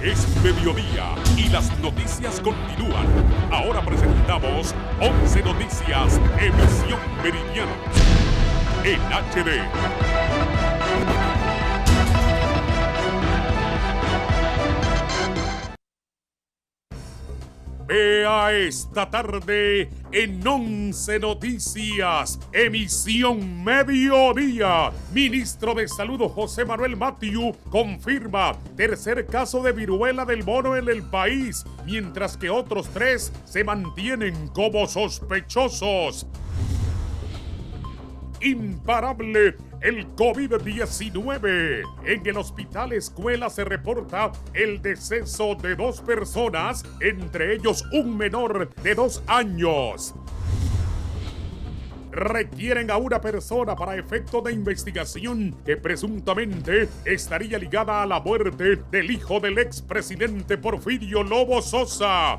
Es mediodía y las noticias continúan. Ahora presentamos 11 Noticias, emisión meridiana, en HD. Vea esta tarde en 11 Noticias, emisión mediodía. Ministro de Salud José Manuel Mathieu confirma tercer caso de viruela del mono en el país, mientras que otros 3 se mantienen como sospechosos. Imparable el COVID-19. En el hospital escuela se reporta el deceso de 2 personas, entre ellos un menor de 2 años. Requieren a una persona para efecto de investigación que presuntamente estaría ligada a la muerte del hijo del expresidente Porfirio Lobo Sosa.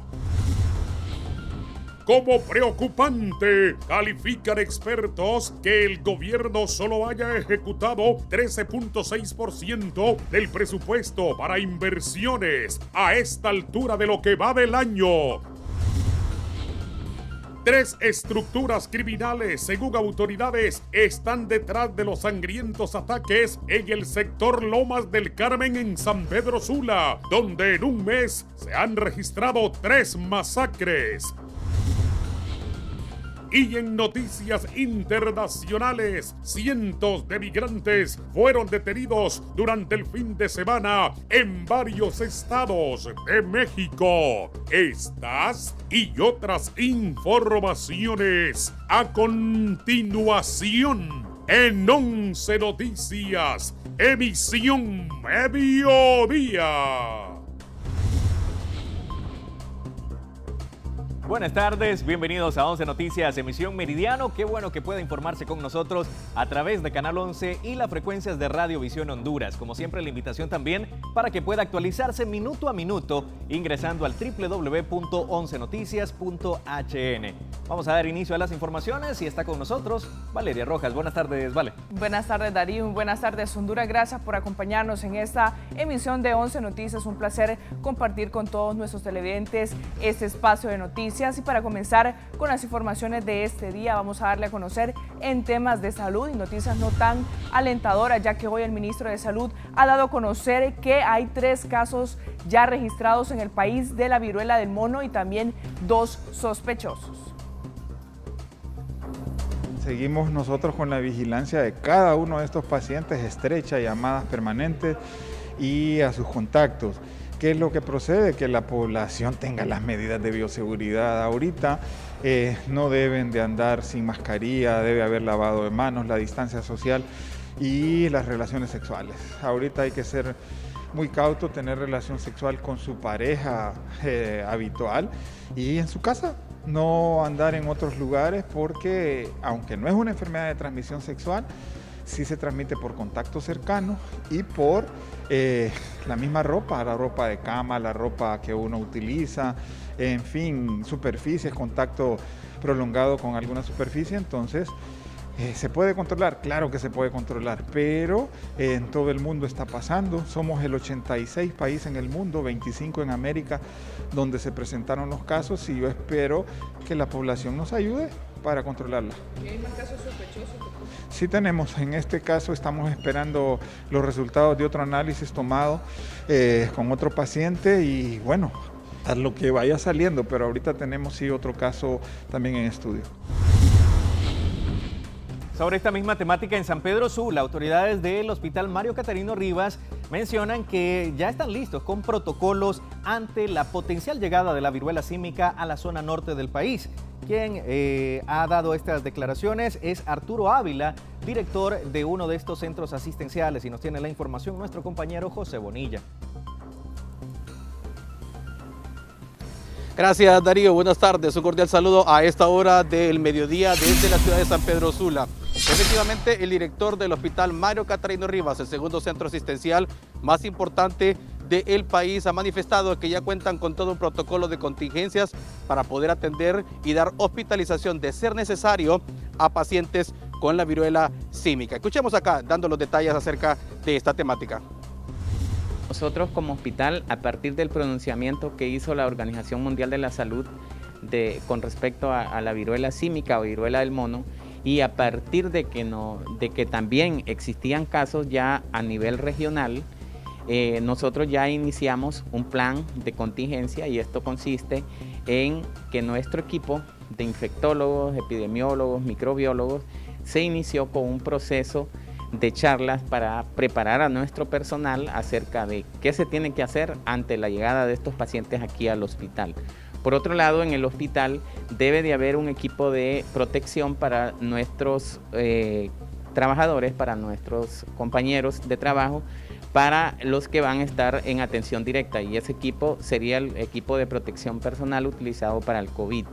Como preocupante, califican expertos que el gobierno solo haya ejecutado 13.6% del presupuesto para inversiones a esta altura de lo que va del año. 3 estructuras criminales, según autoridades, están detrás de los sangrientos ataques en el sector Lomas del Carmen en San Pedro Sula, donde en un mes se han registrado 3 masacres. Y en noticias internacionales, cientos de migrantes fueron detenidos durante el fin de semana en varios estados de México. Estas y otras informaciones a continuación en 11 Noticias, emisión mediodía. Buenas tardes, bienvenidos a 11 Noticias, emisión meridiano. Qué bueno que pueda informarse con nosotros a través de Canal 11 y las frecuencias de Radio Visión Honduras. Como siempre, la invitación también para que pueda actualizarse minuto a minuto ingresando al www.11noticias.hn. Vamos a dar inicio a las informaciones y está con nosotros Valeria Rojas. Buenas tardes, Vale. Buenas tardes, Darío. Buenas tardes, Honduras. Gracias por acompañarnos en esta emisión de 11 Noticias. Un placer compartir con todos nuestros televidentes este espacio de noticias. Y para comenzar con las informaciones de este día, vamos a darle a conocer en temas de salud y noticias no tan alentadoras, ya que hoy el ministro de Salud ha dado a conocer que hay 3 casos ya registrados en el país de la viruela del mono y también 2 sospechosos. Seguimos nosotros con la vigilancia de cada uno de estos pacientes, estrecha, llamadas permanentes y a sus contactos. ¿Qué es lo que procede? Que la población tenga las medidas de bioseguridad. Ahorita no deben de andar sin mascarilla, debe haber lavado de manos, la distancia social y las relaciones sexuales. Ahorita hay que ser muy cauto, tener relación sexual con su pareja habitual y en su casa. No andar en otros lugares porque, aunque no es una enfermedad de transmisión sexual, sí se transmite por contacto cercano y por la misma ropa, la ropa de cama, la ropa que uno utiliza, en fin, superficies, contacto prolongado con alguna superficie. Entonces, ¿se puede controlar? Claro que se puede controlar, pero en todo el mundo está pasando. Somos el 86 país en el mundo, 25 en América, donde se presentaron los casos y yo espero que la población nos ayude para controlarla. ¿Y hay más casos sospechosos? Sí tenemos, en este caso estamos esperando los resultados de otro análisis tomado con otro paciente y bueno, a lo que vaya saliendo, pero ahorita tenemos sí otro caso también en estudio. Sobre esta misma temática en San Pedro Sula, autoridades del Hospital Mario Catarino Rivas mencionan que ya están listos con protocolos ante la potencial llegada de la viruela símica a la zona norte del país. Quien ha dado estas declaraciones es Arturo Ávila, director de uno de estos centros asistenciales, y nos tiene la información nuestro compañero José Bonilla. Gracias, Darío. Buenas tardes. Un cordial saludo a esta hora del mediodía desde la ciudad de San Pedro Sula. Efectivamente, el director del Hospital Mario Catarino Rivas, el segundo centro asistencial más importante del país, ha manifestado que ya cuentan con todo un protocolo de contingencias para poder atender y dar hospitalización, de ser necesario, a pacientes con la viruela símica. Escuchemos acá, dando los detalles acerca de esta temática. Nosotros como hospital, a partir del pronunciamiento que hizo la Organización Mundial de la Salud con respecto a la viruela símica o viruela del mono, y a partir de que también existían casos ya a nivel regional, nosotros ya iniciamos un plan de contingencia, y esto consiste en que nuestro equipo de infectólogos, epidemiólogos, microbiólogos se inició con un proceso de charlas para preparar a nuestro personal acerca de qué se tiene que hacer ante la llegada de estos pacientes aquí al hospital. Por otro lado, en el hospital debe de haber un equipo de protección para nuestros trabajadores, para nuestros compañeros de trabajo, para los que van a estar en atención directa, y ese equipo sería el equipo de protección personal utilizado para el COVID.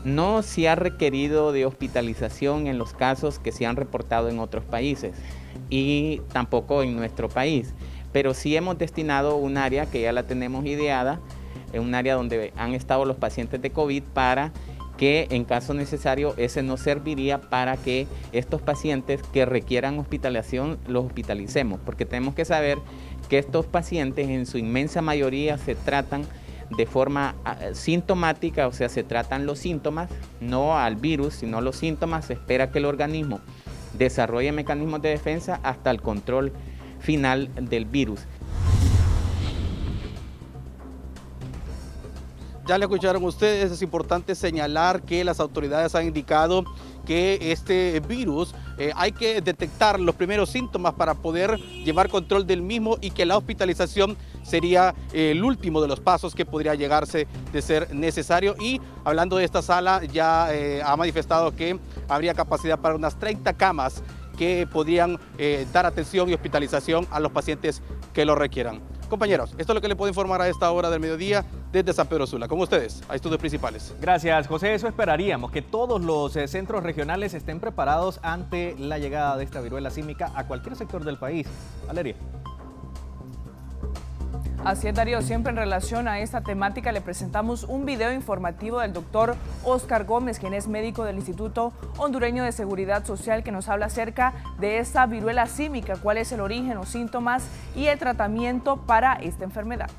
No se ha requerido de hospitalización en los casos que se han reportado en otros países y tampoco en nuestro país, pero sí hemos destinado un área que ya la tenemos ideada, un área donde han estado los pacientes de COVID, para que en caso necesario ese nos serviría para que estos pacientes que requieran hospitalización los hospitalicemos, porque tenemos que saber que estos pacientes en su inmensa mayoría se tratan de forma sintomática, o sea, se tratan los síntomas, no al virus, sino los síntomas. Se espera que el organismo desarrolle mecanismos de defensa hasta el control final del virus. Ya le escucharon ustedes, es importante señalar que las autoridades han indicado que este virus hay que detectar los primeros síntomas para poder llevar control del mismo, y que la hospitalización sería el último de los pasos que podría llegarse de ser necesario. Y hablando de esta sala, ya ha manifestado que habría capacidad para unas 30 camas que podrían dar atención y hospitalización a los pacientes que lo requieran. Compañeros, esto es lo que le puedo informar a esta hora del mediodía desde San Pedro Sula. Con ustedes, a Estudios Principales. Gracias, José. Eso esperaríamos, que todos los centros regionales estén preparados ante la llegada de esta viruela símica a cualquier sector del país. Valeria. Así es, Darío. Siempre en relación a esta temática le presentamos un video informativo del doctor Oscar Gómez, quien es médico del Instituto Hondureño de Seguridad Social, que nos habla acerca de esta viruela símica, cuál es el origen, los síntomas y el tratamiento para esta enfermedad.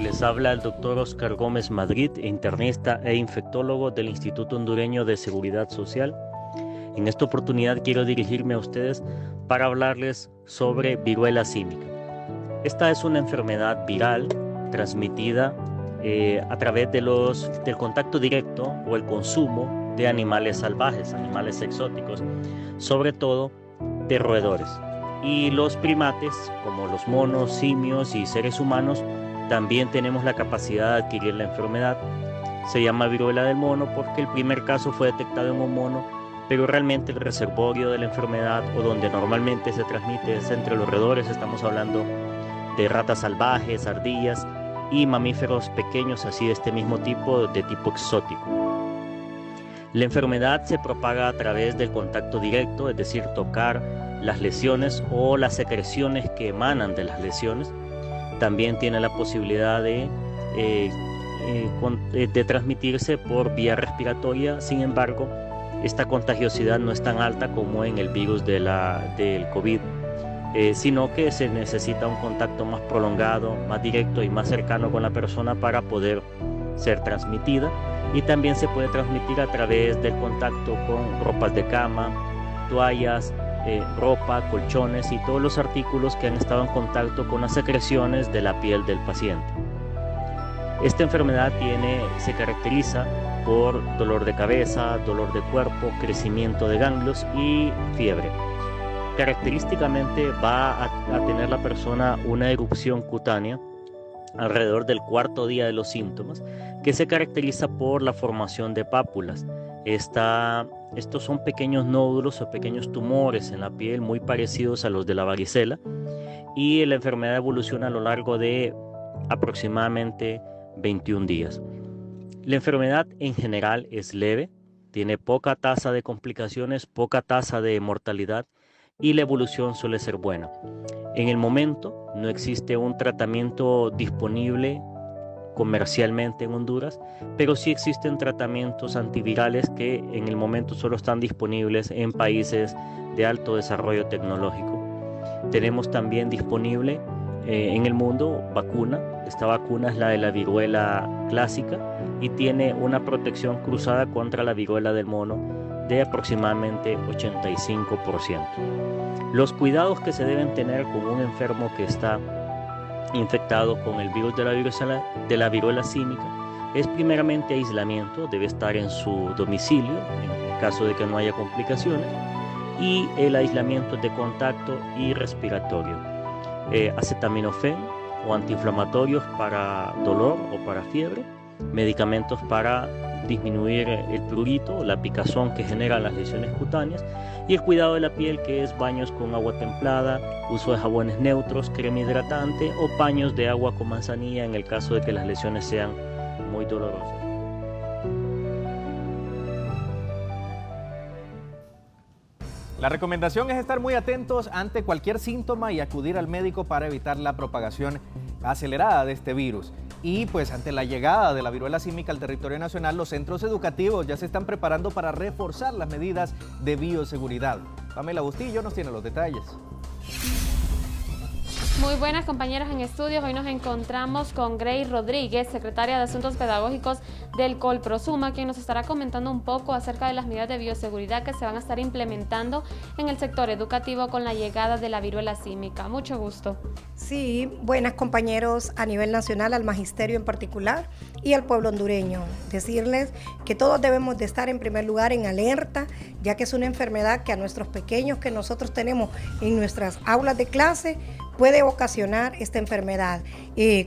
Les habla el doctor Oscar Gómez Madrid, internista e infectólogo del Instituto Hondureño de Seguridad Social. En esta oportunidad quiero dirigirme a ustedes para hablarles sobre viruela símica. Esta es una enfermedad viral transmitida a través del contacto directo o el consumo de animales salvajes, animales exóticos, sobre todo de roedores. Y los primates, como los monos, simios y seres humanos, también tenemos la capacidad de adquirir la enfermedad. Se llama viruela del mono porque el primer caso fue detectado en un mono, pero realmente el reservorio de la enfermedad, o donde normalmente se transmite, es entre los roedores. Estamos hablando de ratas salvajes, ardillas y mamíferos pequeños así de este mismo tipo, de tipo exótico. La enfermedad se propaga a través del contacto directo, es decir, tocar las lesiones o las secreciones que emanan de las lesiones. También tiene la posibilidad de transmitirse por vía respiratoria. Sin embargo, esta contagiosidad no es tan alta como en el virus del COVID, sino que se necesita un contacto más prolongado, más directo y más cercano con la persona para poder ser transmitida. Y también se puede transmitir a través del contacto con ropas de cama, toallas, ropa, colchones y todos los artículos que han estado en contacto con las secreciones de la piel del paciente. Esta enfermedad se caracteriza por dolor de cabeza, dolor de cuerpo, crecimiento de ganglios y fiebre. Característicamente va a tener la persona una erupción cutánea alrededor del cuarto día de los síntomas, que se caracteriza por la formación de pápulas. Estos son pequeños nódulos o pequeños tumores en la piel muy parecidos a los de la varicela, y la enfermedad evoluciona a lo largo de aproximadamente 21 días. La enfermedad en general es leve, tiene poca tasa de complicaciones, poca tasa de mortalidad, y la evolución suele ser buena. En el momento no existe un tratamiento disponible comercialmente en Honduras, pero sí existen tratamientos antivirales que en el momento solo están disponibles en países de alto desarrollo tecnológico. Tenemos también disponible en el mundo vacuna. Esta vacuna es la de la viruela clásica y tiene una protección cruzada contra la viruela del mono de aproximadamente 85%. Los cuidados que se deben tener con un enfermo que está infectado con el virus de la viruela símica es primeramente aislamiento, debe estar en su domicilio en caso de que no haya complicaciones, y el aislamiento de contacto y respiratorio. Acetaminofén o antiinflamatorios para dolor o para fiebre, medicamentos para disminuir el prurito, la picazón que generan las lesiones cutáneas, y el cuidado de la piel, que es baños con agua templada, uso de jabones neutros, crema hidratante o paños de agua con manzanilla en el caso de que las lesiones sean muy dolorosas. La recomendación es estar muy atentos ante cualquier síntoma y acudir al médico para evitar la propagación acelerada de este virus. Y pues ante la llegada de la viruela símica al territorio nacional, los centros educativos ya se están preparando para reforzar las medidas de bioseguridad. Pamela Bustillo nos tiene los detalles. Muy buenas, compañeros en estudios. Hoy nos encontramos con Grace Rodríguez, secretaria de Asuntos Pedagógicos del Colprosuma, quien nos estará comentando un poco acerca de las medidas de bioseguridad que se van a estar implementando en el sector educativo con la llegada de la viruela símica. Mucho gusto. Sí, buenas, compañeros, a nivel nacional, al magisterio en particular y al pueblo hondureño. Decirles que todos debemos de estar en primer lugar en alerta, ya que es una enfermedad que a nuestros pequeños que nosotros tenemos en nuestras aulas de clase puede ocasionar esta enfermedad.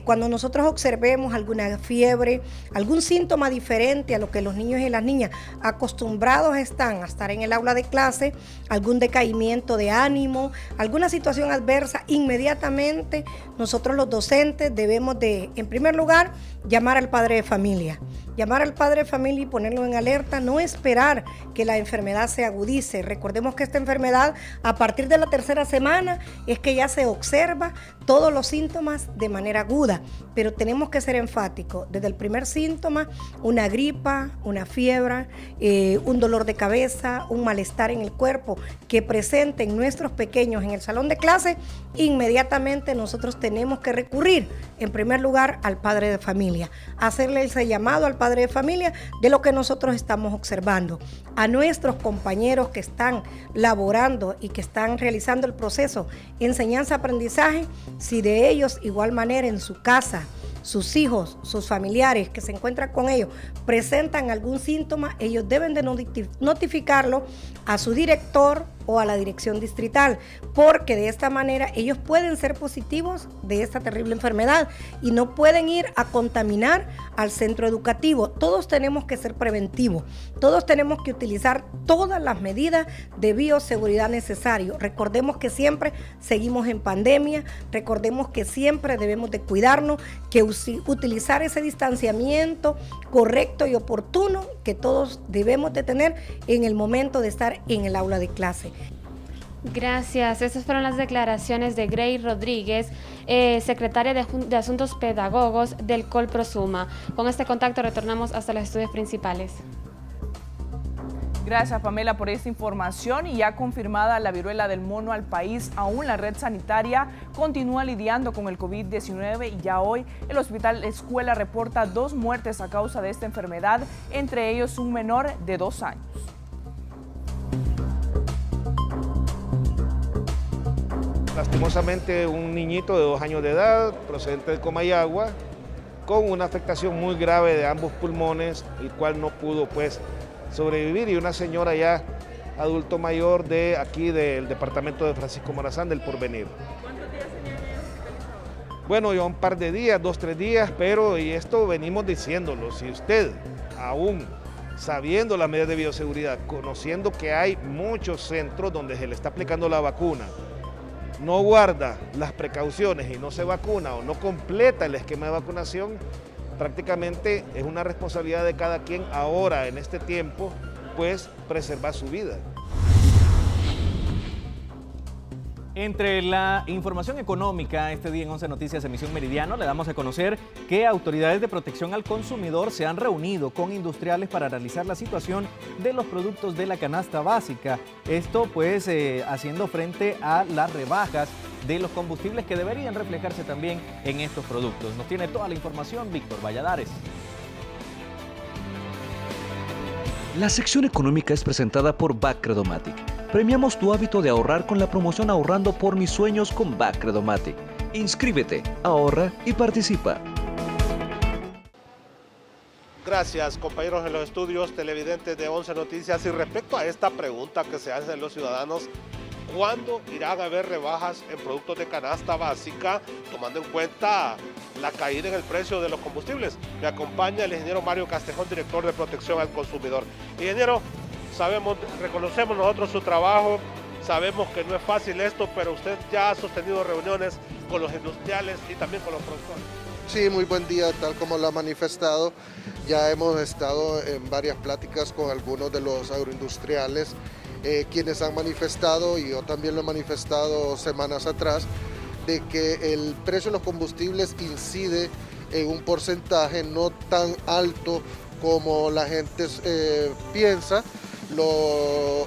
Cuando nosotros observemos alguna fiebre, algún síntoma diferente a lo que los niños y las niñas acostumbrados están a estar en el aula de clase, algún decaimiento de ánimo, alguna situación adversa, inmediatamente nosotros los docentes debemos de, en primer lugar, llamar al padre de familia. Llamar al padre de familia y ponerlo en alerta, no esperar que la enfermedad se agudice. Recordemos que esta enfermedad, a partir de la tercera semana, es que ya se observa todos los síntomas de manera aguda, pero tenemos que ser enfáticos. Desde el primer síntoma, una gripa, una fiebre, un dolor de cabeza, un malestar en el cuerpo que presenten nuestros pequeños en el salón de clase, inmediatamente nosotros tenemos que recurrir, en primer lugar, al padre de familia, hacerle ese llamado al padre de familia de lo que nosotros estamos observando. A nuestros compañeros que están laborando y que están realizando el proceso enseñanza-aprendizaje, si de ellos igual manera en su casa, sus hijos, sus familiares que se encuentran con ellos presentan algún síntoma, ellos deben de notificarlo a su director o a la dirección distrital, porque de esta manera ellos pueden ser positivos de esta terrible enfermedad y no pueden ir a contaminar al centro educativo. Todos tenemos que ser preventivos, todos tenemos que utilizar todas las medidas de bioseguridad necesarias. Recordemos que siempre seguimos en pandemia, recordemos que siempre debemos de cuidarnos, que utilizar ese distanciamiento correcto y oportuno que todos debemos de tener en el momento de estar en el aula de clase. Gracias. Esas fueron las declaraciones de Grace Rodríguez, secretaria de Asuntos Pedagógicos del Colprosuma. Con este contacto retornamos hasta los estudios principales. Gracias, Pamela, por esta información. Y ya confirmada la viruela del mono al país, aún la red sanitaria continúa lidiando con el COVID-19 y ya hoy el Hospital Escuela reporta 2 muertes a causa de esta enfermedad, entre ellos un menor de 2 años. Lastimosamente, un niñito de 2 años de edad, procedente de Comayagua, con una afectación muy grave de ambos pulmones, el cual no pudo pues sobrevivir, y una señora ya adulto mayor de aquí del departamento de Francisco Morazán del Porvenir. ¿Cuántos días tenían hospitalizados? Bueno, ya un par de días, 2 o 3 días, pero y esto venimos diciéndolo, si usted aún sabiendo las medidas de bioseguridad, conociendo que hay muchos centros donde se le está aplicando la vacuna, no guarda las precauciones y no se vacuna o no completa el esquema de vacunación, prácticamente es una responsabilidad de cada quien ahora, en este tiempo, pues preservar su vida. Entre la información económica, este día en 11 Noticias Emisión Meridiano le damos a conocer que autoridades de protección al consumidor se han reunido con industriales para analizar la situación de los productos de la canasta básica. Esto pues haciendo frente a las rebajas de los combustibles que deberían reflejarse también en estos productos. Nos tiene toda la información Víctor Valladares. La sección económica es presentada por Bacredomatic. Premiamos tu hábito de ahorrar con la promoción Ahorrando por mis sueños con Bacredomatic. Inscríbete, ahorra y participa. Gracias, compañeros en los estudios, televidentes de 11 Noticias. Y respecto a esta pregunta que se hacen los ciudadanos, ¿cuándo irán a haber rebajas en productos de canasta básica, tomando en cuenta la caída en el precio de los combustibles? Me acompaña el ingeniero Mario Castejón, director de Protección al Consumidor. Ingeniero, reconocemos nosotros su trabajo, sabemos que no es fácil esto, pero usted ya ha sostenido reuniones con los industriales y también con los productores. Sí, muy buen día, tal como lo ha manifestado. Ya hemos estado en varias pláticas con algunos de los agroindustriales, quienes han manifestado, y yo también lo he manifestado semanas atrás, de que el precio de los combustibles incide en un porcentaje no tan alto como la gente piensa.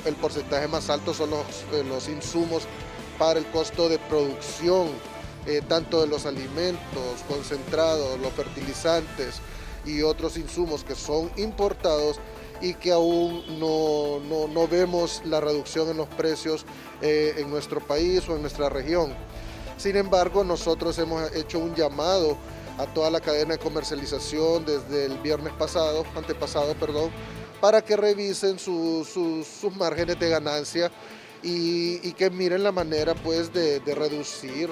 El porcentaje más alto son los insumos para el costo de producción, tanto de los alimentos concentrados, los fertilizantes y otros insumos que son importados y que aún no vemos la reducción en los precios en nuestro país o en nuestra región. Sin embargo, nosotros hemos hecho un llamado a toda la cadena de comercialización desde el viernes antepasado, para que revisen sus márgenes de ganancia y que miren la manera pues de reducir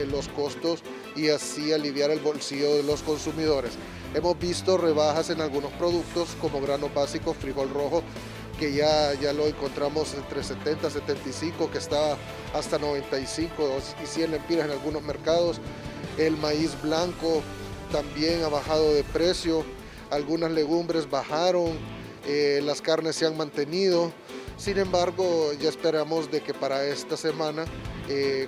los costos y así aliviar el bolsillo de los consumidores. Hemos visto rebajas en algunos productos como granos básicos, frijol rojo, que ya lo encontramos entre 70, 75, que está hasta 95 y 100 lempiras en algunos mercados. El maíz blanco también ha bajado de precio. Algunas legumbres bajaron, las carnes se han mantenido. Sin embargo, ya esperamos de que para esta semana,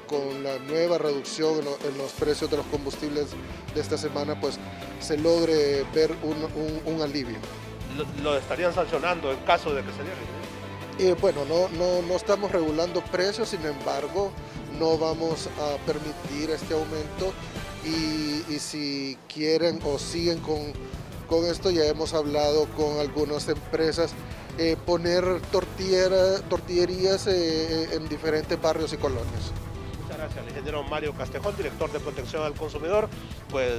con la nueva reducción en los precios de los combustibles de esta semana, pues se logre ver un alivio. ¿Lo estarían sancionando en caso de que se diera? Bueno, no estamos regulando precios, sin embargo, no vamos a permitir este aumento y si quieren o siguen con esto, ya hemos hablado con algunas empresas, poner tortillerías en diferentes barrios y colonias. Muchas gracias, ingeniero Mario Castejón, director de Protección al Consumidor, pues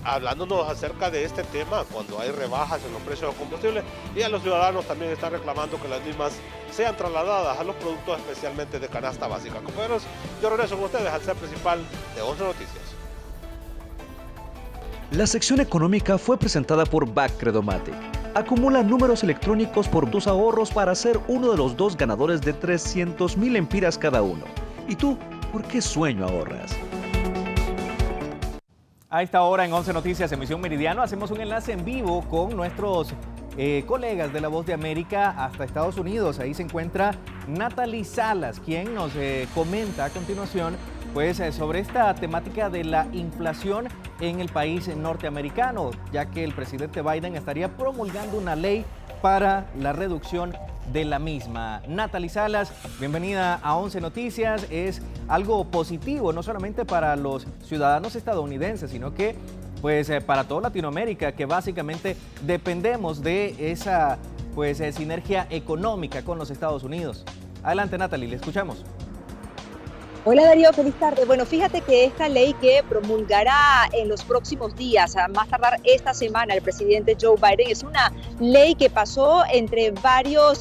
hablándonos acerca de este tema cuando hay rebajas en los precios de los combustibles, y a los ciudadanos también están reclamando que las mismas sean trasladadas a los productos especialmente de canasta básica. Compañeros, yo regreso con ustedes al set principal de 11 Noticias. La sección económica fue presentada por Bacredomatic. Acumula números electrónicos por tus ahorros para ser uno de los 2 ganadores de 300,000 lempiras cada uno. ¿Y tú, por qué sueño ahorras? A esta hora en 11 Noticias Emisión Meridiano hacemos un enlace en vivo con nuestros colegas de La Voz de América hasta Estados Unidos. Ahí se encuentra Natalie Salas, quien nos comenta a continuación pues sobre esta temática de la inflación en el país norteamericano, ya que el presidente Biden estaría promulgando una ley para la reducción de la misma. Natalie Salas, bienvenida a 11 Noticias. Es algo positivo, no solamente para los ciudadanos estadounidenses, sino que pues para toda Latinoamérica, que básicamente dependemos de esa sinergia económica con los Estados Unidos. Adelante, Natalie, le escuchamos. Hola Darío, feliz tarde. Bueno, fíjate que esta ley que promulgará en los próximos días, a más tardar esta semana, el presidente Joe Biden, es una ley que pasó entre varios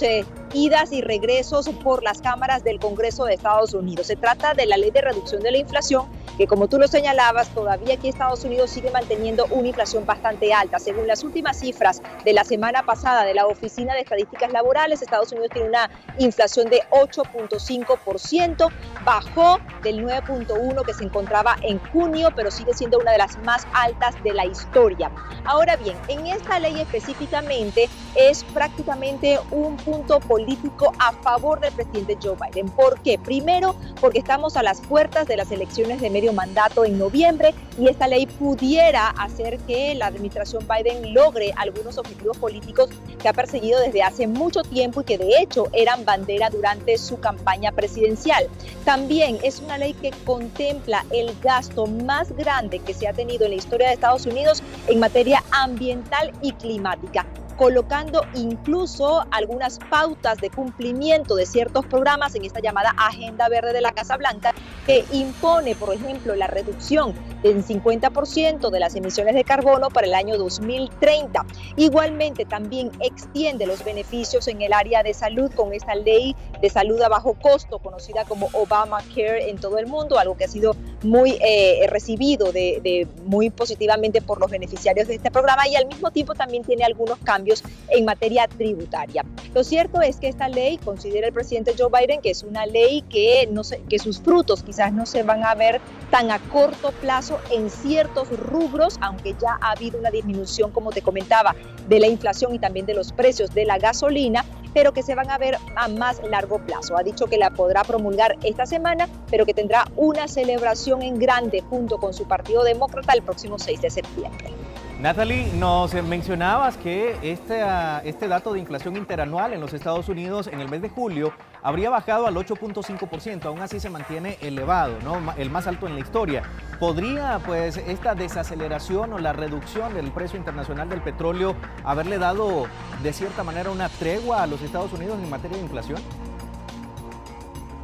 idas y regresos por las cámaras del Congreso de Estados Unidos. Se trata de la ley de reducción de la inflación que, como tú lo señalabas, todavía aquí Estados Unidos sigue manteniendo una inflación bastante alta. Según las últimas cifras de la semana pasada de la Oficina de Estadísticas Laborales, Estados Unidos tiene una inflación de 8.5%, bajó del 9.1% que se encontraba en junio, pero sigue siendo una de las más altas de la historia. Ahora bien, en esta ley específicamente es prácticamente un punto político a favor del presidente Joe Biden. ¿Por qué? Primero, porque estamos a las puertas de las elecciones de medio mandato en noviembre y esta ley pudiera hacer que la administración Biden logre algunos objetivos políticos que ha perseguido desde hace mucho tiempo y que de hecho eran bandera durante su campaña presidencial. También es una ley que contempla el gasto más grande que se ha tenido en la historia de Estados Unidos en materia ambiental y climática, colocando incluso algunas pautas de cumplimiento de ciertos programas en esta llamada Agenda Verde de la Casa Blanca, que impone, por ejemplo, la reducción del 50% de las emisiones de carbono para el año 2030. Igualmente, también extiende los beneficios en el área de salud con esta ley de salud a bajo costo, conocida como Obamacare en todo el mundo, algo que ha sido muy recibido muy positivamente por los beneficiarios de este programa, y al mismo tiempo también tiene algunos cambios en materia tributaria. Lo cierto es que esta ley, considera el presidente Joe Biden, que es una ley que sus frutos quizás no se van a ver tan a corto plazo en ciertos rubros, aunque ya ha habido una disminución, como te comentaba, de la inflación y también de los precios de la gasolina, pero que se van a ver a más largo plazo. Ha dicho que la podrá promulgar esta semana, pero que tendrá una celebración en grande junto con su Partido Demócrata el próximo 6 de septiembre. Natalie, nos mencionabas que este dato de inflación interanual en los Estados Unidos en el mes de julio habría bajado al 8.5%, aún así se mantiene elevado, ¿no? El más alto en la historia. ¿Podría pues esta desaceleración o la reducción del precio internacional del petróleo haberle dado de cierta manera una tregua a los Estados Unidos en materia de inflación?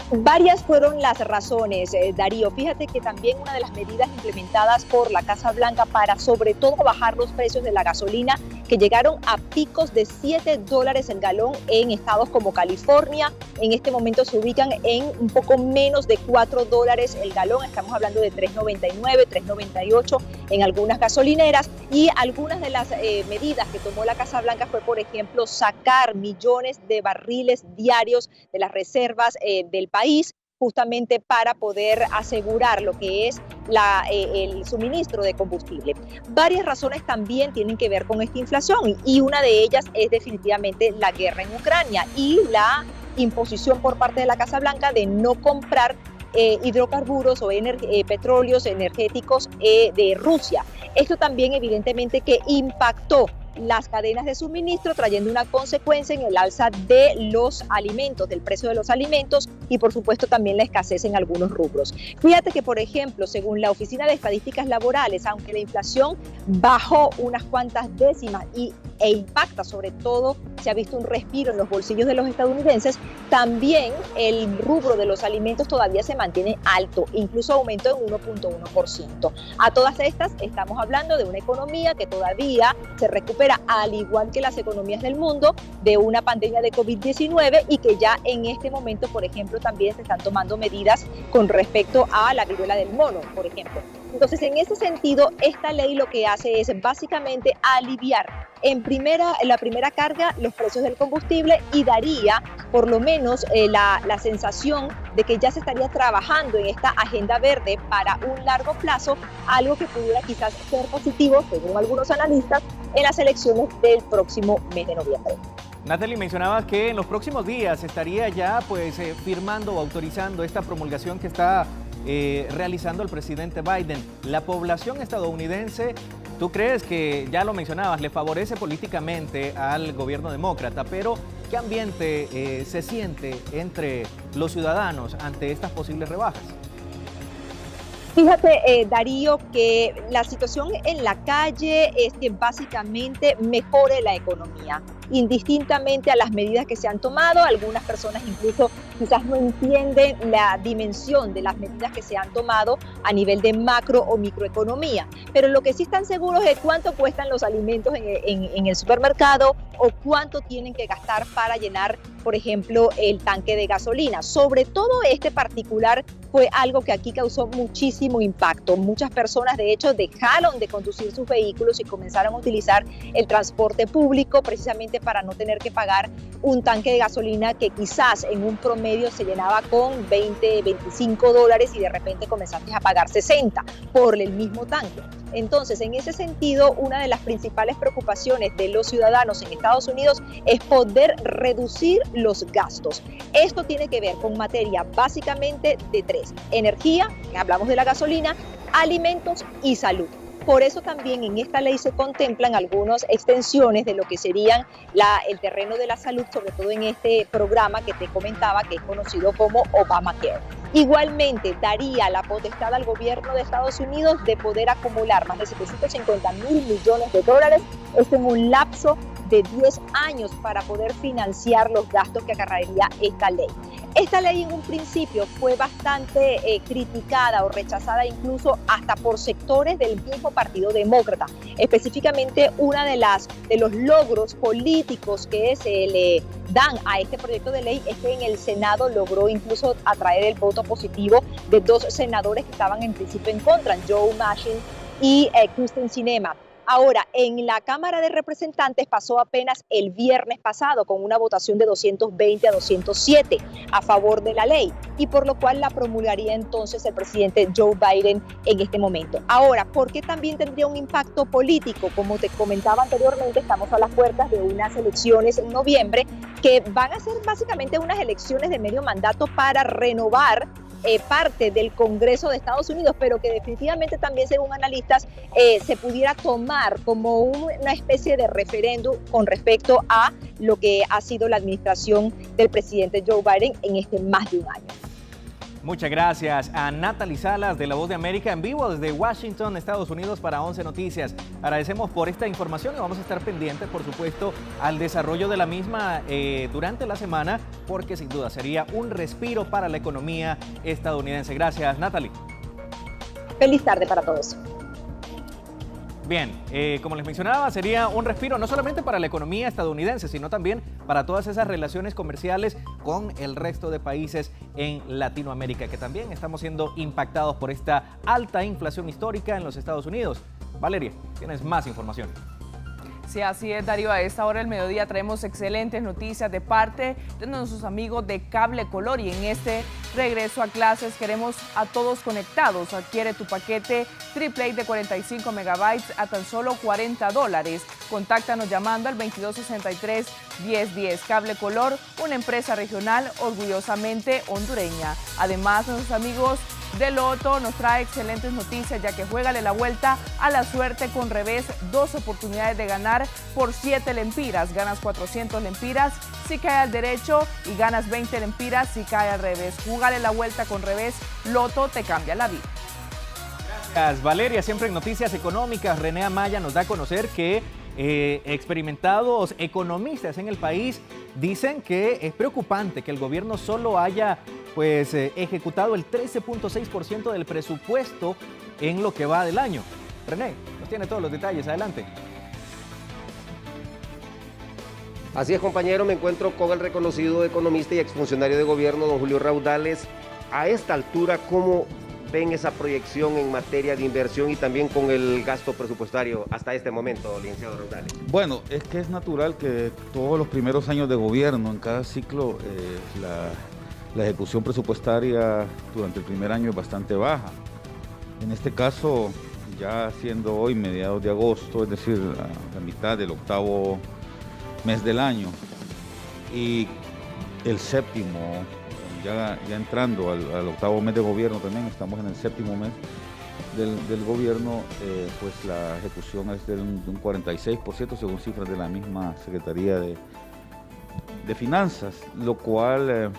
Varias fueron las razones, Darío. Fíjate que también una de las medidas implementadas por la Casa Blanca para sobre todo bajar los precios de la gasolina, que llegaron a picos de $7 el galón en estados como California, en este momento se ubican en un poco menos de $4 el galón, estamos hablando de $3.99, $3.98 en algunas gasolineras, y algunas de las medidas que tomó la Casa Blanca fue, por ejemplo, sacar millones de barriles diarios de las reservas del país, justamente para poder asegurar lo que es el suministro de combustible. Varias razones también tienen que ver con esta inflación y una de ellas es definitivamente la guerra en Ucrania y la imposición por parte de la Casa Blanca de no comprar hidrocarburos o petróleos energéticos de Rusia. Esto también evidentemente que impactó las cadenas de suministro, trayendo una consecuencia en el alza de los alimentos, del precio de los alimentos y por supuesto también la escasez en algunos rubros. Fíjate que, por ejemplo, según la Oficina de Estadísticas Laborales, aunque la inflación bajó unas cuantas décimas e impacta sobre todo, se ha visto un respiro en los bolsillos de los estadounidenses, también el rubro de los alimentos todavía se mantiene alto, incluso aumentó en 1.1%. A todas estas estamos hablando de una economía que todavía se recupera, al igual que las economías del mundo, de una pandemia de COVID-19 y que ya en este momento, por ejemplo, también se están tomando medidas con respecto a la viruela del mono, por ejemplo. Entonces, en ese sentido, esta ley lo que hace es básicamente aliviar en la primera carga los precios del combustible y daría por lo menos la sensación de que ya se estaría trabajando en esta agenda verde para un largo plazo, algo que pudiera quizás ser positivo, según algunos analistas, en las elecciones del próximo mes de noviembre. Natalie, mencionabas que en los próximos días estaría ya firmando o autorizando esta promulgación que está realizando el presidente Biden. La población estadounidense, ¿tú crees que, ya lo mencionabas, le favorece políticamente al gobierno demócrata, pero qué ambiente se siente entre los ciudadanos ante estas posibles rebajas? Fíjate, Darío, que la situación en la calle es que básicamente mejore la economía, indistintamente a las medidas que se han tomado. Algunas personas incluso quizás no entienden la dimensión de las medidas que se han tomado a nivel de macro o microeconomía. Pero lo que sí están seguros es cuánto cuestan los alimentos en el supermercado o cuánto tienen que gastar para llenar, por ejemplo, el tanque de gasolina. Sobre todo este particular fue algo que aquí causó muchísimo impacto. Muchas personas, de hecho, dejaron de conducir sus vehículos y comenzaron a utilizar el transporte público precisamente para no tener que pagar un tanque de gasolina que quizás en un promedio se llenaba con 20, 25 dólares y de repente comenzaste a pagar 60 por el mismo tanque. Entonces, en ese sentido, una de las principales preocupaciones de los ciudadanos en Estados Unidos es poder reducir los gastos. Esto tiene que ver con materia básicamente de tres: energía, que hablamos de la gasolina, alimentos y salud. Por eso también en esta ley se contemplan algunas extensiones de lo que serían el terreno de la salud, sobre todo en este programa que te comentaba, que es conocido como Obamacare. Igualmente daría la potestad al gobierno de Estados Unidos de poder acumular más de 750.000 millones de dólares, esto en un lapso de 10 años para poder financiar los gastos que acarrearía esta ley. Esta ley en un principio fue bastante criticada o rechazada incluso hasta por sectores del mismo Partido Demócrata. Específicamente, una de los logros políticos que se le dan a este proyecto de ley es que en el Senado logró incluso atraer el voto positivo de dos senadores que estaban en principio en contra, Joe Manchin y Kyrsten Sinema. Ahora, en la Cámara de Representantes pasó apenas el viernes pasado con una votación de 220 a 207 a favor de la ley, y por lo cual la promulgaría entonces el presidente Joe Biden en este momento. Ahora, ¿por qué también tendría un impacto político? Como te comentaba anteriormente, estamos a las puertas de unas elecciones en noviembre que van a ser básicamente unas elecciones de medio mandato para renovar parte del Congreso de Estados Unidos, pero que definitivamente también, según analistas, se pudiera tomar como una especie de referéndum con respecto a lo que ha sido la administración del presidente Joe Biden en este más de un año. Muchas gracias a Natalie Salas de La Voz de América en vivo desde Washington, Estados Unidos para 11 Noticias. Agradecemos por esta información y vamos a estar pendientes, por supuesto, al desarrollo de la misma durante la semana, porque sin duda sería un respiro para la economía estadounidense. Gracias, Natalie. Feliz tarde para todos. Bien, como les mencionaba, sería un respiro no solamente para la economía estadounidense, sino también para todas esas relaciones comerciales con el resto de países en Latinoamérica, que también estamos siendo impactados por esta alta inflación histórica en los Estados Unidos. Valeria, tienes más información. Sí, así es, Darío. A esta hora del mediodía traemos excelentes noticias de parte de nuestros amigos de Cable Color, y en este regreso a clases queremos a todos conectados. Adquiere tu paquete AAA de 45 megabytes a tan solo $40. Contáctanos llamando al 2263-1010. Cable Color, una empresa regional orgullosamente hondureña. Además, nuestros amigos de Loto nos trae excelentes noticias, ya que juégale la vuelta a la suerte con revés, 2 oportunidades de ganar por 7 lempiras. Ganas 400 lempiras si cae al derecho y ganas 20 lempiras si cae al revés. Júgale la vuelta con revés, Loto te cambia la vida. Gracias, Valeria. Siempre en Noticias Económicas, René Amaya nos da a conocer que experimentados economistas en el país dicen que es preocupante que el gobierno solo haya ejecutado el 13.6% del presupuesto en lo que va del año. René, nos tiene todos los detalles. Adelante. Así es, compañero, me encuentro con el reconocido economista y exfuncionario de gobierno, don Julio Raudales. A esta altura, ¿cómo ven esa proyección en materia de inversión y también con el gasto presupuestario hasta este momento, licenciado Raudales? Bueno, es que es natural que todos los primeros años de gobierno, en cada ciclo, la ejecución presupuestaria durante el primer año es bastante baja. En este caso, ya siendo hoy mediados de agosto, es decir, la mitad del octavo mes del año, y el séptimo, ya entrando al octavo mes de gobierno también, estamos en el séptimo mes del gobierno, pues la ejecución es de un 46% según cifras de la misma Secretaría de Finanzas, lo cual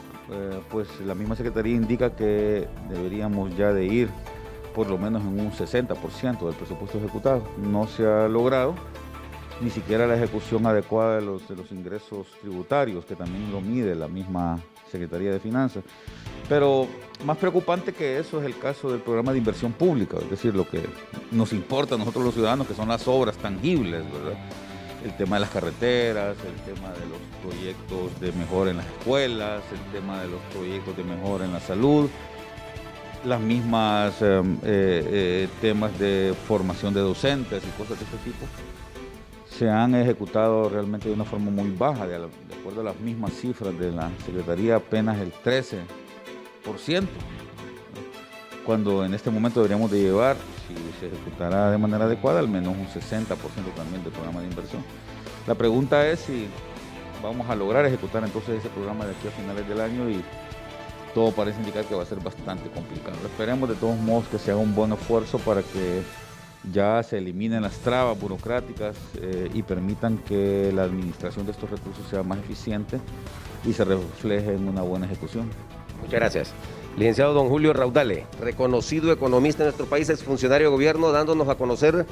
pues la misma Secretaría indica que deberíamos ya de ir por lo menos en un 60% del presupuesto ejecutado. No se ha logrado ni siquiera la ejecución adecuada de los ingresos tributarios, que también lo mide la misma Secretaría de Finanzas. Pero más preocupante que eso es el caso del programa de inversión pública, es decir, lo que nos importa a nosotros los ciudadanos, que son las obras tangibles, ¿verdad? El tema de las carreteras, el tema de los proyectos de mejora en las escuelas, el tema de los proyectos de mejora en la salud, las mismas temas de formación de docentes y cosas de este tipo, se han ejecutado realmente de una forma muy baja, de acuerdo a las mismas cifras de la Secretaría, apenas el 13%, cuando en este momento deberíamos de llevar, si se ejecutará de manera adecuada, al menos un 60% también del programa de inversión. La pregunta es si vamos a lograr ejecutar entonces ese programa de aquí a finales del año, y todo parece indicar que va a ser bastante complicado. Esperemos de todos modos que se haga un buen esfuerzo para que ya se eliminen las trabas burocráticas y permitan que la administración de estos recursos sea más eficiente y se refleje en una buena ejecución. Muchas gracias. Licenciado don Julio Raudale, reconocido economista en nuestro país, exfuncionario de gobierno, dándonos a conocer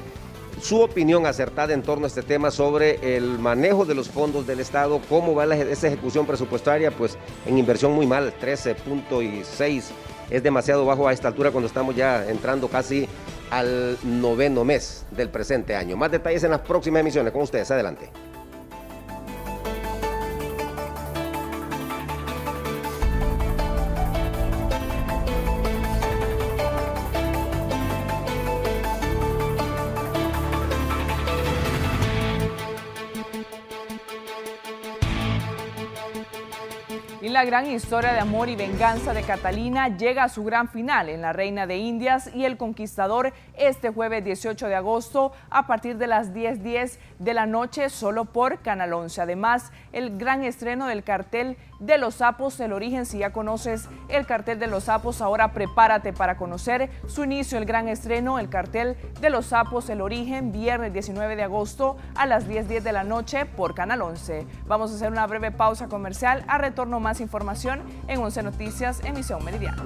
su opinión acertada en torno a este tema sobre el manejo de los fondos del Estado, cómo va esa ejecución presupuestaria, pues en inversión muy mal, 13.6, es demasiado bajo a esta altura cuando estamos ya entrando casi al 9º mes del presente año. Más detalles en las próximas emisiones con ustedes, adelante. Y la gran historia de amor y venganza de Catalina llega a su gran final en La Reina de Indias y El Conquistador este jueves 18 de agosto a partir de las 10:10 de la noche solo por Canal 11. Además, el gran estreno del cartel de los sapos, El Origen. Si ya conoces el cartel de los sapos, ahora prepárate para conocer su inicio, el gran estreno, el cartel de los sapos, El Origen, viernes 19 de agosto a las 10:10 de la noche por Canal 11. Vamos a hacer una breve pausa comercial. A retorno, más información en 11 Noticias, emisión meridiana.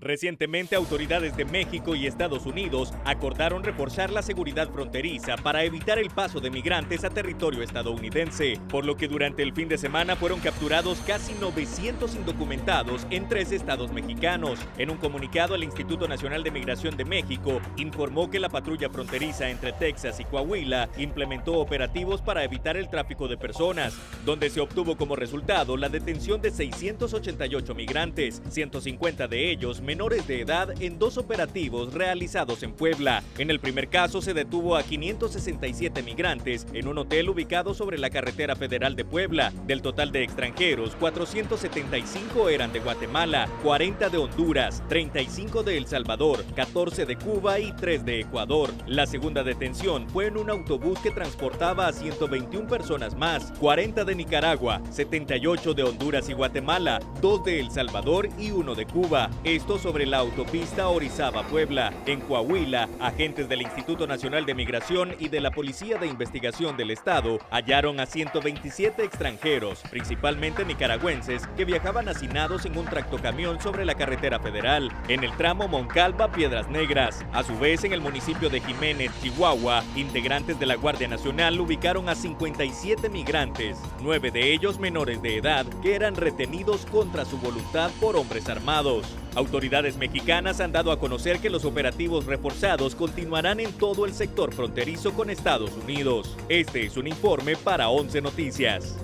Recientemente, autoridades de México y Estados Unidos acordaron reforzar la seguridad fronteriza para evitar el paso de migrantes a territorio estadounidense, por lo que durante el fin de semana fueron capturados casi 900 indocumentados en 3 estados mexicanos. En un comunicado, el Instituto Nacional de Migración de México informó que la patrulla fronteriza entre Texas y Coahuila implementó operativos para evitar el tráfico de personas, donde se obtuvo como resultado la detención de 688 migrantes, 150 de ellos menores de edad, en 2 operativos realizados en Puebla. En el primer caso se detuvo a 567 migrantes en un hotel ubicado sobre la carretera federal de Puebla. Del total de extranjeros, 475 eran de Guatemala, 40 de Honduras, 35 de El Salvador, 14 de Cuba y 3 de Ecuador. La segunda detención fue en un autobús que transportaba a 121 personas más, 40 de Nicaragua, 78 de Honduras y Guatemala, 2 de El Salvador y 1 de Cuba. Estos sobre la autopista Orizaba-Puebla. En Coahuila, agentes del Instituto Nacional de Migración y de la Policía de Investigación del Estado hallaron a 127 extranjeros, principalmente nicaragüenses, que viajaban hacinados en un tractocamión sobre la carretera federal, en el tramo Moncalva-Piedras Negras. A su vez, en el municipio de Jiménez, Chihuahua, integrantes de la Guardia Nacional ubicaron a 57 migrantes, 9 de ellos menores de edad, que eran retenidos contra su voluntad por hombres armados. Autoridades mexicanas han dado a conocer que los operativos reforzados continuarán en todo el sector fronterizo con Estados Unidos. Este es un informe para 11 Noticias.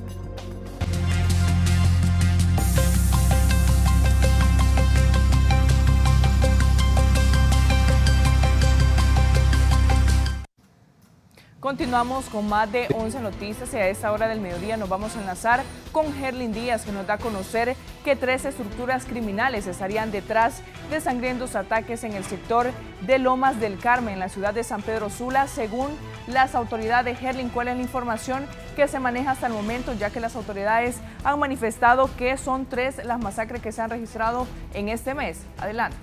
Continuamos con más de 11 Noticias y a esta hora del mediodía nos vamos a enlazar con Herlin Díaz, que nos da a conocer que 3 estructuras criminales estarían detrás de sangrientos ataques en el sector de Lomas del Carmen, en la ciudad de San Pedro Sula, según las autoridades. Herlin, ¿cuál es la información que se maneja hasta el momento, ya que las autoridades han manifestado que son 3 las masacres que se han registrado en este mes? Adelante.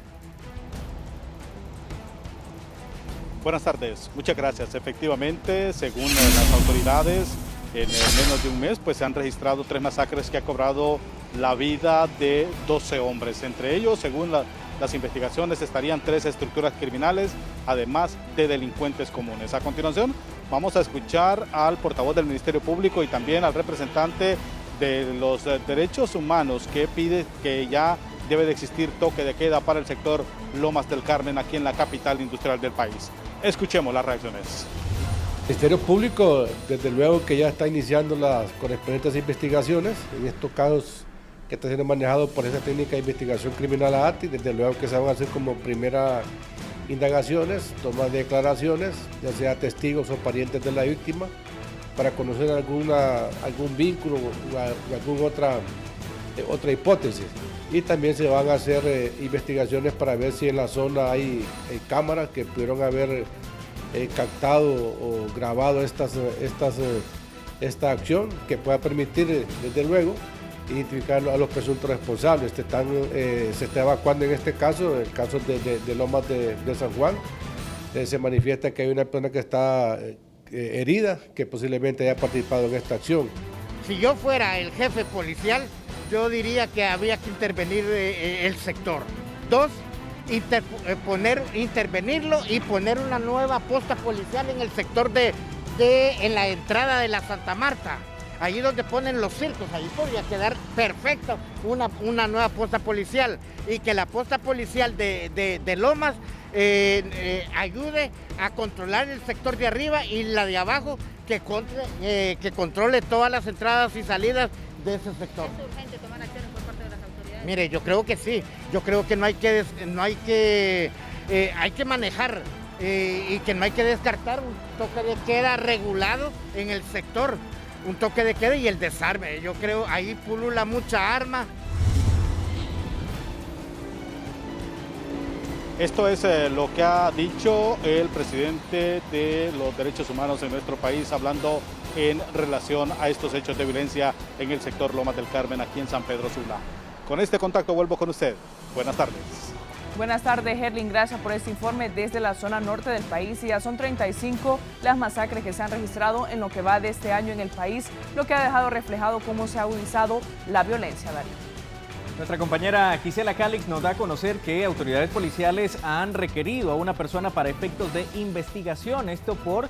Buenas tardes, muchas gracias. Efectivamente, según las autoridades, En menos de un mes pues se han registrado 3 masacres que ha cobrado la vida de 12 hombres. Entre ellos, según las investigaciones, estarían 3 estructuras criminales, además de delincuentes comunes. A continuación, vamos a escuchar al portavoz del Ministerio Público y también al representante de los derechos humanos que pide que ya debe de existir toque de queda para el sector Lomas del Carmen, aquí en la capital industrial del país. Escuchemos las reacciones. El Ministerio Público, desde luego que ya está iniciando las correspondientes investigaciones en estos casos que están siendo manejados por esa técnica de investigación criminal ATI. Desde luego que se van a hacer como primera indagaciones, toma de declaraciones, ya sea testigos o parientes de la víctima, para conocer algún vínculo o alguna otra hipótesis. Y también se van a hacer investigaciones para ver si en la zona hay cámaras que pudieron haber captado o grabado esta acción, que pueda permitir, desde luego, identificar a los presuntos responsables. Se está evacuando en este caso, el caso de Lomas de San Juan. Se manifiesta que hay una persona que está herida, que posiblemente haya participado en esta acción. Si yo fuera el jefe policial, yo diría que había que intervenir el sector. 2, intervenirlo y poner una nueva posta policial en el sector en la entrada de la Santa Marta, allí donde ponen los circos. Ahí podría quedar perfecto una nueva posta policial, y que la posta policial de Lomas ayude a controlar el sector de arriba, y la de abajo que controle todas las entradas y salidas de ese sector. ¿Es urgente tomar acciones por parte de las autoridades? Mire, yo creo que sí. Yo creo que hay que manejar y que no hay que descartar un toque de queda regulado en el sector. Un toque de queda y el desarme. Yo creo ahí pulula mucha arma. Esto es lo que ha dicho el presidente de los derechos humanos en nuestro país, hablando en relación a estos hechos de violencia en el sector Lomas del Carmen, aquí en San Pedro Sula. Con este contacto vuelvo con usted. Buenas tardes. Buenas tardes, Herlin. Gracias por este informe desde la zona norte del país. Y ya son 35 las masacres que se han registrado en lo que va de este año en el país, lo que ha dejado reflejado cómo se ha agudizado la violencia, Darío. Nuestra compañera Gisela Calix nos da a conocer que autoridades policiales han requerido a una persona para efectos de investigación, esto por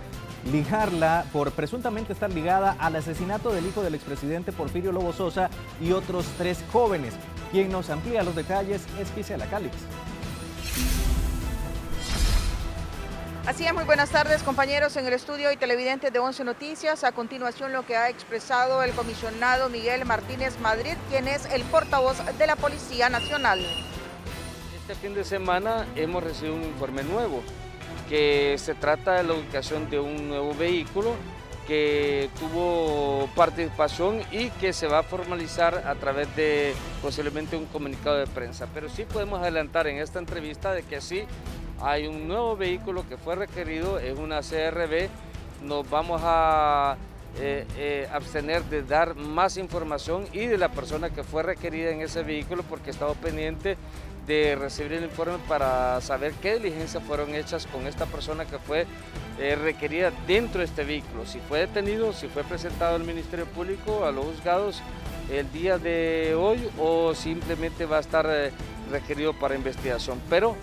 presuntamente estar ligada al asesinato del hijo del expresidente Porfirio Lobo Sosa y otros 3 jóvenes. Quien nos amplía los detalles es Gisela Calix. Así es, muy buenas tardes, compañeros en el estudio y televidentes de 11 Noticias. A continuación, lo que ha expresado el comisionado Miguel Martínez Madrid, quien es el portavoz de la Policía Nacional. Este fin de semana hemos recibido un informe nuevo, que se trata de la ubicación de un nuevo vehículo que tuvo participación y que se va a formalizar a través de posiblemente un comunicado de prensa. Pero sí podemos adelantar en esta entrevista de que sí hay un nuevo vehículo que fue requerido, es una CRB. Nos vamos a abstener de dar más información y de la persona que fue requerida en ese vehículo, porque estamos pendientes de recibir el informe para saber qué diligencias fueron hechas con esta persona que fue requerida dentro de este vehículo. Si fue detenido, si fue presentado al Ministerio Público, a los juzgados el día de hoy, o simplemente va a estar requerido para investigación. Pero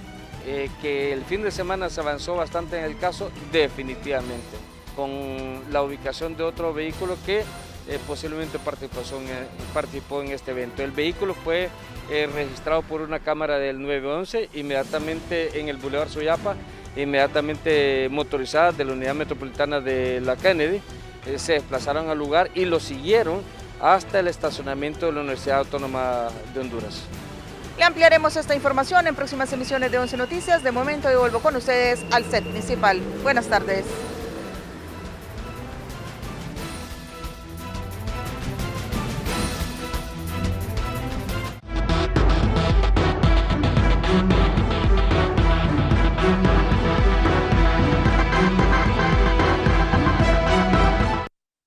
que el fin de semana se avanzó bastante en el caso, definitivamente, con la ubicación de otro vehículo que posiblemente participó en este evento. El vehículo fue registrado por una cámara del 911, inmediatamente en el Boulevard Soyapa, inmediatamente motorizadas de la Unidad Metropolitana de la Kennedy, se desplazaron al lugar y lo siguieron hasta el estacionamiento de la Universidad Autónoma de Honduras. Le ampliaremos esta información en próximas emisiones de 11 Noticias. De momento yo vuelvo con ustedes al set principal. Buenas tardes.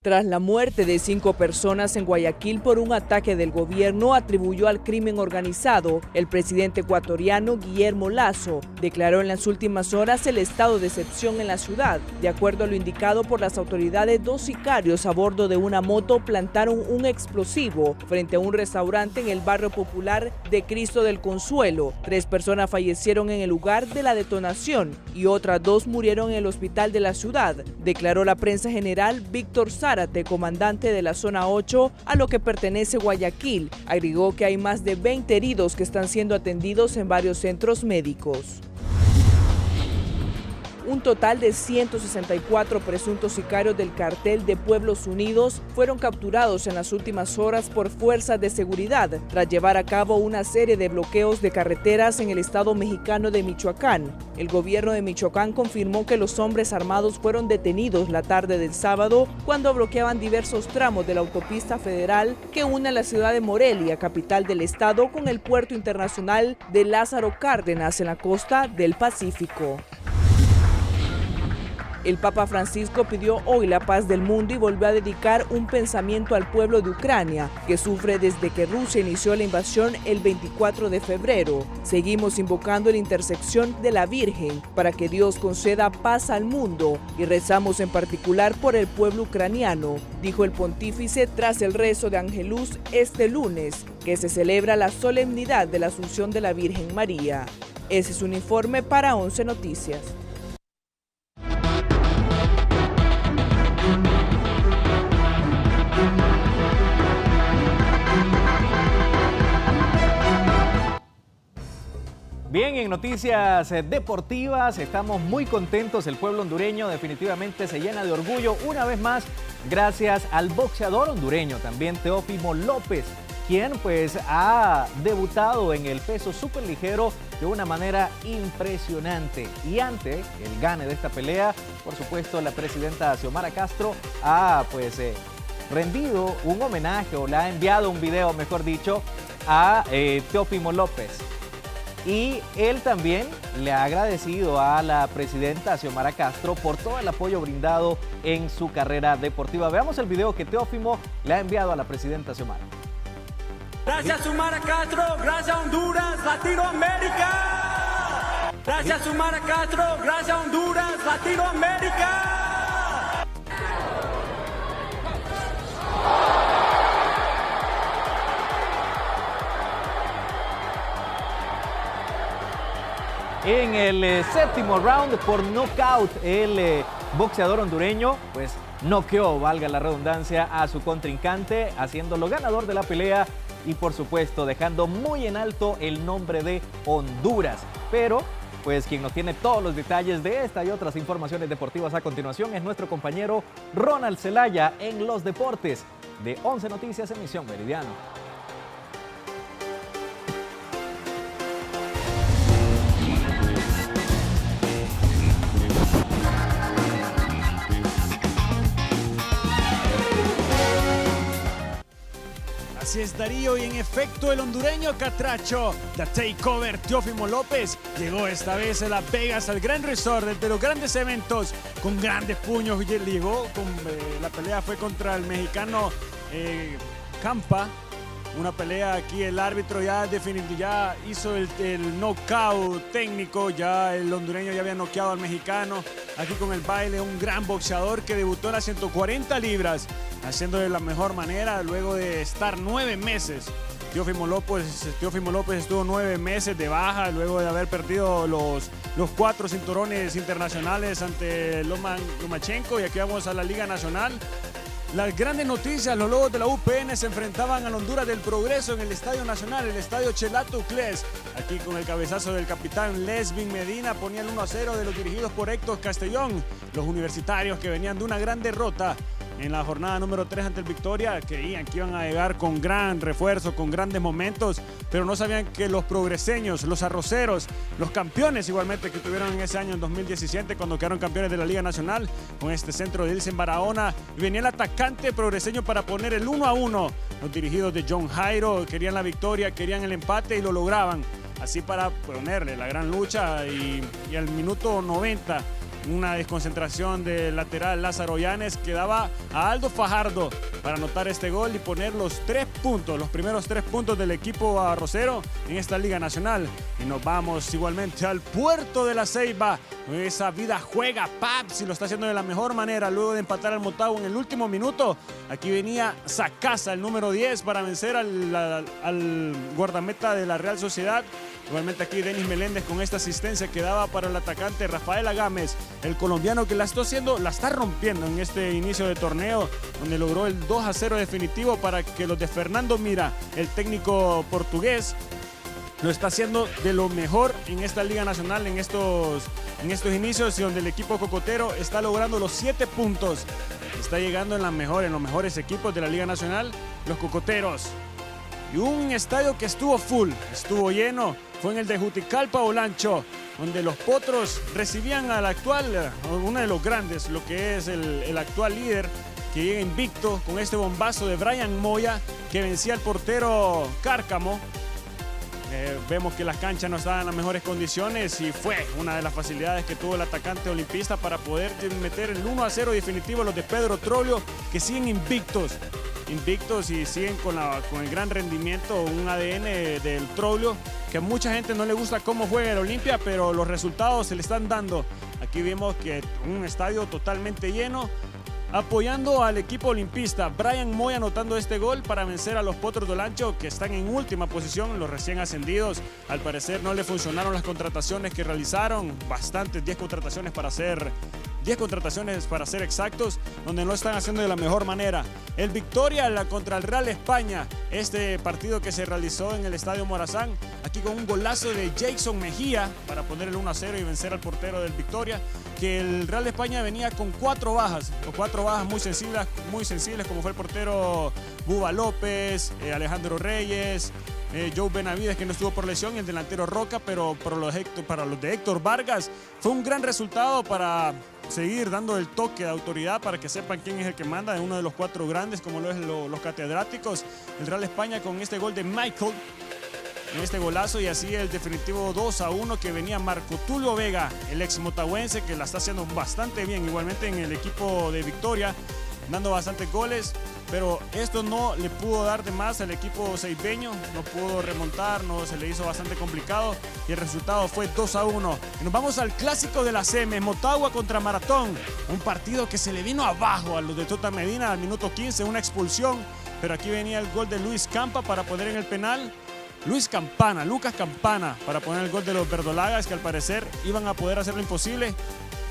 Tras la muerte de 5 personas en Guayaquil por un ataque del gobierno atribuyó al crimen organizado, el presidente ecuatoriano Guillermo Lasso declaró en las últimas horas el estado de excepción en la ciudad. De acuerdo a lo indicado por las autoridades, 2 sicarios a bordo de una moto plantaron un explosivo frente a un restaurante en el barrio popular de Cristo del Consuelo. 3 personas fallecieron en el lugar de la detonación y otras 2 murieron en el hospital de la ciudad, declaró la prensa general Víctor Zárate, comandante de la zona 8, a lo que pertenece Guayaquil. Agregó que hay más de 20 heridos que están siendo atendidos en varios centros médicos. Un total de 164 presuntos sicarios del cartel de Pueblos Unidos fueron capturados en las últimas horas por fuerzas de seguridad tras llevar a cabo una serie de bloqueos de carreteras en el estado mexicano de Michoacán. El gobierno de Michoacán confirmó que los hombres armados fueron detenidos la tarde del sábado cuando bloqueaban diversos tramos de la autopista federal que une la ciudad de Morelia, capital del estado, con el puerto internacional de Lázaro Cárdenas en la costa del Pacífico. El Papa Francisco pidió hoy la paz del mundo y volvió a dedicar un pensamiento al pueblo de Ucrania, que sufre desde que Rusia inició la invasión el 24 de febrero. Seguimos invocando la intercesión de la Virgen para que Dios conceda paz al mundo y rezamos en particular por el pueblo ucraniano, dijo el pontífice tras el rezo de Angelus este lunes, que se celebra la solemnidad de la Asunción de la Virgen María. Ese es un informe para 11 Noticias. Bien, en noticias deportivas estamos muy contentos. El pueblo hondureño definitivamente se llena de orgullo una vez más gracias al boxeador hondureño, también Teófimo López, quien pues ha debutado en el peso superligero de una manera impresionante. Y ante el gane de esta pelea, por supuesto, la presidenta Xiomara Castro ha rendido un homenaje, o le ha enviado un video, mejor dicho, a Teófimo López. Y él también le ha agradecido a la presidenta Xiomara Castro por todo el apoyo brindado en su carrera deportiva. Veamos el video que Teófimo le ha enviado a la presidenta Xiomara. Gracias Xiomara Castro, gracias Honduras, Latinoamérica. Gracias Xiomara Castro, gracias Honduras, Latinoamérica. En el séptimo round por nocaut, el boxeador hondureño pues noqueó, valga la redundancia, a su contrincante, haciéndolo ganador de la pelea y por supuesto dejando muy en alto el nombre de Honduras. Pero pues quien nos tiene todos los detalles de esta y otras informaciones deportivas a continuación es nuestro compañero Ronald Zelaya en los deportes de 11 Noticias, emisión Meridiano. Así es, Darío, y en efecto el hondureño catracho, The Takeover Teófimo López, llegó esta vez a Las Vegas, al Grand Resort de los grandes eventos, con grandes puños. Llegó, la pelea fue contra el mexicano Campa, una pelea aquí el árbitro ya hizo el knockout técnico, ya el hondureño ya había noqueado al mexicano, aquí con el baile, un gran boxeador que debutó en las 140 libras, haciendo de la mejor manera luego de estar 9 meses. Teófimo López estuvo 9 meses de baja luego de haber perdido los 4 cinturones internacionales ante Lomachenko, y aquí vamos a la Liga Nacional. Las grandes noticias: los Lobos de la UPN se enfrentaban al Honduras del Progreso en el Estadio Nacional, el Estadio Chelato Cles. Aquí con el cabezazo del capitán Lesvin Medina ponía el 1-0 de los dirigidos por Héctor Castellón. Los universitarios, que venían de una gran derrota en la jornada número 3 ante el Victoria, creían que iban a llegar con gran refuerzo, con grandes momentos, pero no sabían que los progreseños, los arroceros, los campeones igualmente que tuvieron en ese año, en 2017, cuando quedaron campeones de la Liga Nacional, con este centro de Ilsen Barahona, y venía el atacante progreseño para poner el 1-1. Los dirigidos de John Jairo querían la victoria, querían el empate y lo lograban. Así para ponerle la gran lucha, y al minuto 90 una desconcentración del lateral Lázaro Llanes que daba a Aldo Fajardo para anotar este gol y poner los primeros 3 puntos del equipo arrocero en esta Liga Nacional. Y nos vamos igualmente al puerto de La Ceiba. Esa vida juega Paps y lo está haciendo de la mejor manera luego de empatar al Motagua en el último minuto. Aquí venía Sacasa, el número 10, para vencer al guardameta de la Real Sociedad. Igualmente aquí Denis Meléndez con esta asistencia que daba para el atacante Rafael Agames, el colombiano que la está rompiendo en este inicio de torneo, donde logró el 2-0 definitivo para que los de Fernando Mira, el técnico portugués, lo está haciendo de lo mejor en esta Liga Nacional, en estos inicios, y donde el equipo cocotero está logrando los 7 puntos. Está llegando en los mejores equipos de la Liga Nacional, los cocoteros. Y un estadio que estuvo full, estuvo lleno, fue en el de Juticalpa Olancho, donde los potros recibían al actual, uno de los grandes, lo que es el actual líder, que llega invicto con este bombazo de Brian Moya, que vencía al portero Cárcamo. Vemos que las canchas no estaban en las mejores condiciones y fue una de las facilidades que tuvo el atacante olimpista para poder meter el 1-0 definitivo a los de Pedro Troglio, que siguen invictos y siguen con el gran rendimiento, un ADN del Troglio, que a mucha gente no le gusta cómo juega el Olimpia, pero los resultados se le están dando. Aquí vemos que un estadio totalmente lleno, apoyando al equipo olimpista. Brian Moy anotando este gol para vencer a los Potros de Olancho, que están en última posición, los recién ascendidos. Al parecer no le funcionaron las contrataciones que realizaron, bastantes, 10 contrataciones para ser exactos, donde no están haciendo de la mejor manera. El Victoria contra el Real España, este partido que se realizó en el Estadio Morazán, aquí con un golazo de Jason Mejía para poner el 1-0 y vencer al portero del Victoria, que el Real España venía con 4 bajas muy sensibles, como fue el portero Buba López, Alejandro Reyes, Joe Benavides, que no estuvo por lesión, y el delantero Roca, pero para los de Héctor Vargas fue un gran resultado para seguir dando el toque de autoridad para que sepan quién es el que manda en uno de los 4 grandes, como lo es los catedráticos. El Real España con este gol de Michael, en este golazo, y así el definitivo 2-1 que venía Marco Tulio Vega, el ex motagüense, que la está haciendo bastante bien, igualmente en el equipo de Victoria, dando bastantes goles, pero esto no le pudo dar de más al equipo ceibeño, no pudo remontar, se le hizo bastante complicado y el resultado fue 2-1. Y nos vamos al clásico de la CM, Motagua contra Maratón, un partido que se le vino abajo a los de Tota Medina al minuto 15, una expulsión, pero aquí venía el gol de Luis Campa para poner en el penal. Lucas Campana, para poner el gol de los verdolagas, que al parecer iban a poder hacer lo imposible,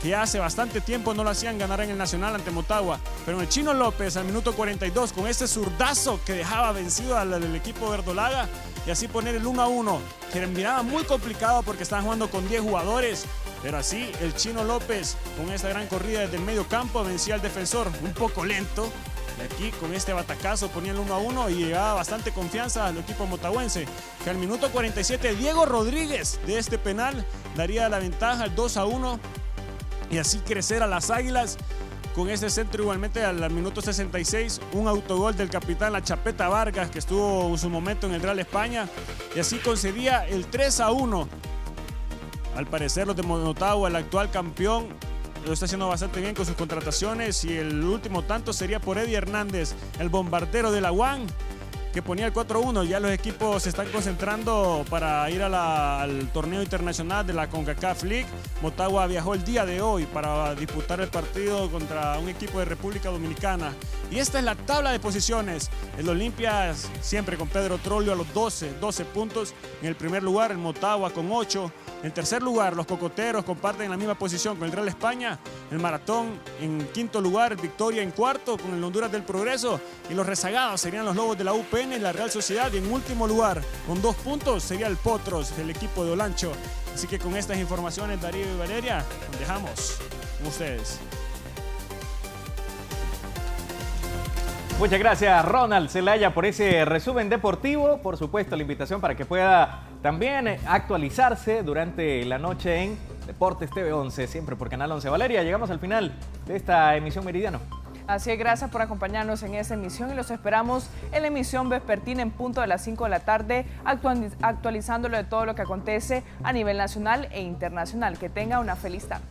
que ya hace bastante tiempo no lo hacían ganar en el Nacional ante Motagua. Pero el Chino López al minuto 42, con este zurdazo que dejaba vencido al equipo verdolaga, y así poner el 1-1, que miraba muy complicado porque estaban jugando con 10 jugadores. Pero así el Chino López, con esta gran corrida desde el medio campo, vencía al defensor, un poco lento. Y aquí con este batacazo ponía el 1-1 y llegaba bastante confianza al equipo motagüense, que al minuto 47 Diego Rodríguez de este penal daría la ventaja al 2-1 y así crecer a las Águilas. Con este centro igualmente al minuto 66, un autogol del capitán La Chapeta Vargas, que estuvo en su momento en el Real España, y así concedía el 3-1. Al parecer los de Motagua, el actual campeón, lo está haciendo bastante bien con sus contrataciones, y el último tanto sería por Eddie Hernández, el bombardero de la UAN, que ponía el 4-1. Ya los equipos se están concentrando para ir al torneo internacional de la CONCACAF League. Motagua viajó el día de hoy para disputar el partido contra un equipo de República Dominicana. Y esta es la tabla de posiciones. El Olimpia siempre con Pedro Troglio a los 12 puntos. En el primer lugar el Motagua con 8. En tercer lugar, los cocoteros comparten la misma posición con el Real España. El Maratón en quinto lugar, el Victoria en cuarto con el Honduras del Progreso. Y los rezagados serían los Lobos de la UPN y la Real Sociedad. Y en último lugar, con 2 puntos, sería el Potros, el equipo de Olancho. Así que con estas informaciones, Darío y Valeria, nos dejamos con ustedes. Muchas gracias, Ronald Zelaya, por ese resumen deportivo. Por supuesto, la invitación para que pueda también actualizarse durante la noche en Deportes TV 11, siempre por Canal 11. Valeria, llegamos al final de esta emisión Meridiano. Así es, gracias por acompañarnos en esta emisión y los esperamos en la emisión vespertina en punto de las 5 de la tarde, actualizándolo de todo lo que acontece a nivel nacional e internacional. Que tenga una feliz tarde.